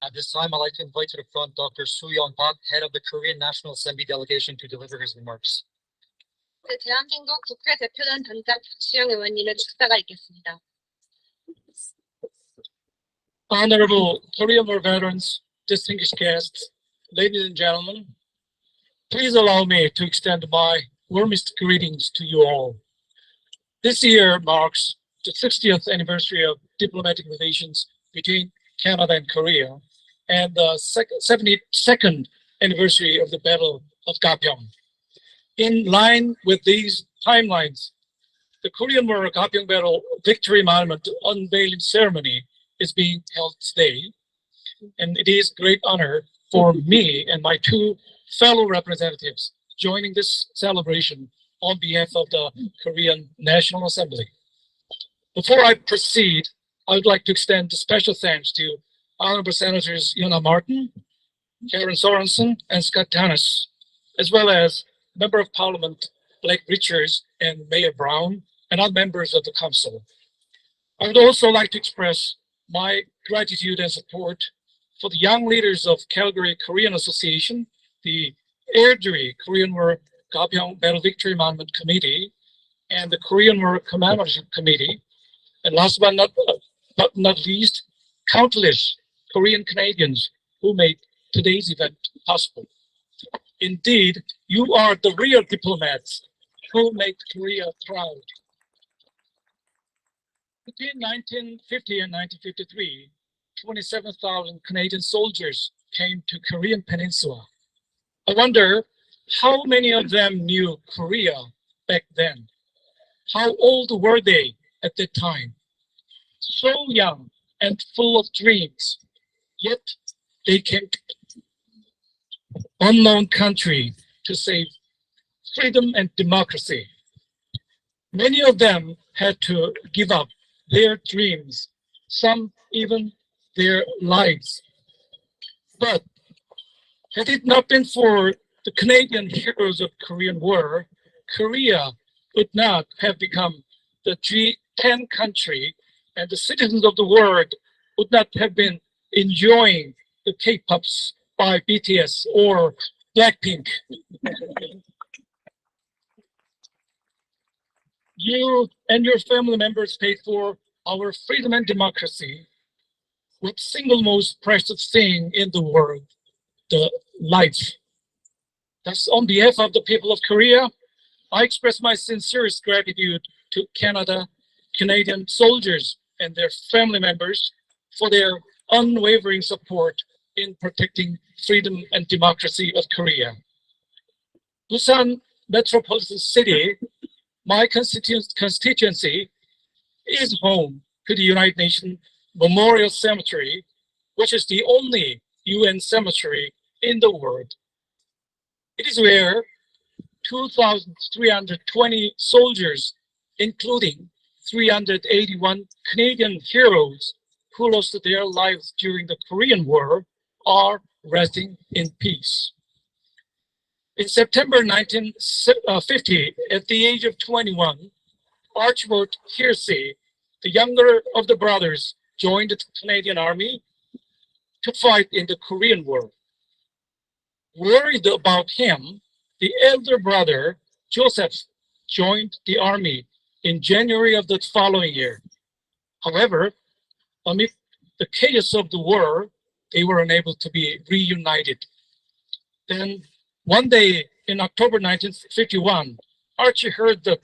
At this time, I'd like to invite to the front Dr. Soo-yeon Park, head of the Korean National Assembly delegation, to deliver his remarks. 네, 대한민국 국회 대표단 단장 박수영 의원님의 축사가 있겠습니다. Honorable Korean War veterans, distinguished guests, ladies and gentlemen, please allow me to extend my warmest greetings to you all. This year marks the 60th anniversary of diplomatic relations between Canada and Korea, and the 72nd anniversary of the Battle of Gapyeong. In line with these timelines, the Korean War Gapyeong Battle Victory Monument unveiling ceremony is being held today, and it is a great honor for me and my two fellow representatives joining this celebration on behalf of the Korean National Assembly. Before I proceed, I would like to extend a special thanks to Honorable Senators Yona Martin, Karen Sorensen, and Scott Tanis, as well as Member of Parliament Blake Richards and Mayor Brown, and other members of the Council. I would also like to express my gratitude and support for the young leaders of Calgary Korean Association, the Air-Dri Korean War Gapyeong Battle Victory Monument Committee, and the Korean War Commemoration Committee, and last but not least, countless Korean Canadians who made today's event possible. Indeed, you are the real diplomats who make Korea proud. Between 1950 and 1953, 27,000 Canadian soldiers came to Korean Peninsula. I wonder how many of them knew Korea back then. How old were they at that time? So young and full of dreams, yet they came to an unknown country to save freedom and democracy. Many of them had to give up their dreams, some even their lives. But had it not been for the Canadian heroes of Korean War, Korea would not have become the G10 country, and the citizens of the world would not have been enjoying the K-pops by BTS or Blackpink. You and your family members paid for our freedom and democracy with single most precious thing in the world, the life. Thus, on behalf of the people of Korea, I express my sincerest gratitude to Canadian soldiers and their family members for their unwavering support in protecting freedom and democracy of Korea. Busan Metropolitan City, my constituency, is home to the United Nations Memorial Cemetery, which is the only UN cemetery in the world. It is where 2,320 soldiers, including 381 Canadian heroes who lost their lives during the Korean War, are resting in peace. In September 1950, at the age of 21, Archibald Hearsay, the younger of the brothers, joined the Canadian Army to fight in the Korean War. Worried about him, the elder brother, Joseph, joined the army in January of the following year. However, amid the chaos of the war, they were unable to be reunited. Then, one day in October 1951, Archie heard that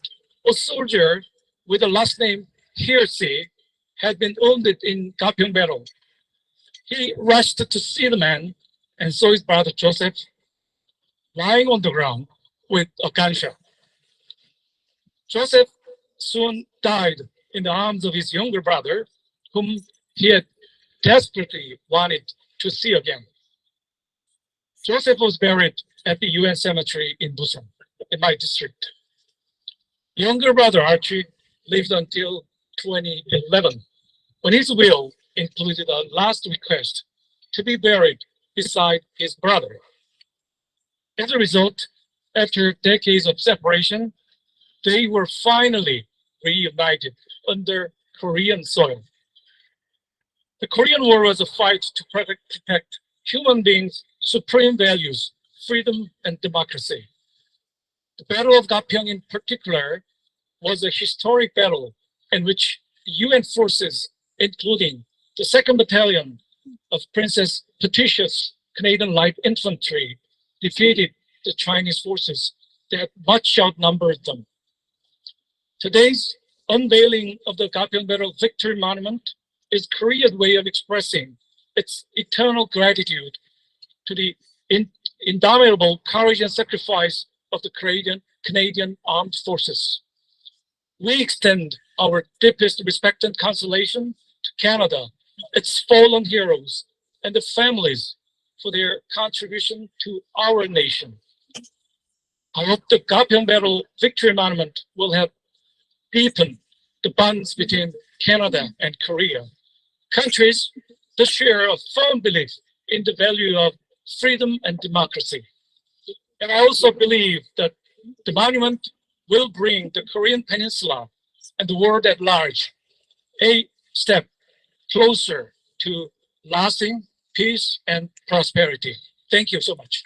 a soldier with the last name Hearsay had been wounded in Gapyeong battle. He rushed to see the man and saw his brother Joseph lying on the ground with a gunshot. Joseph soon died in the arms of his younger brother, whom he had desperately wanted to see again. Joseph was buried at the UN cemetery in Busan, in my district. Younger brother Archie lived until 2011, when his will included a last request to be buried beside his brother. As a result, after decades of separation, they were finally reunited under Korean soil. The Korean War was a fight to protect human beings' supreme values, freedom and democracy. The Battle of Gapyeong in particular was a historic battle in which UN forces, including the 2nd Battalion of Princess Patricia's Canadian Light Infantry, defeated the Chinese forces that much outnumbered them. Today's unveiling of the Gapyeong Battle Victory Monument is Korea's way of expressing its eternal gratitude to the indomitable courage and sacrifice of the Canadian Armed Forces. We extend our deepest respect and consolation to Canada, its fallen heroes, and the families for their contribution to our nation. I hope the Gapyeong Battle Victory Monument will help deepen the bonds between Canada and Korea, countries that share a firm belief in the value of freedom and democracy. And I also believe that the monument will bring the Korean Peninsula and the world at large a step closer to lasting peace and prosperity. Thank you so much.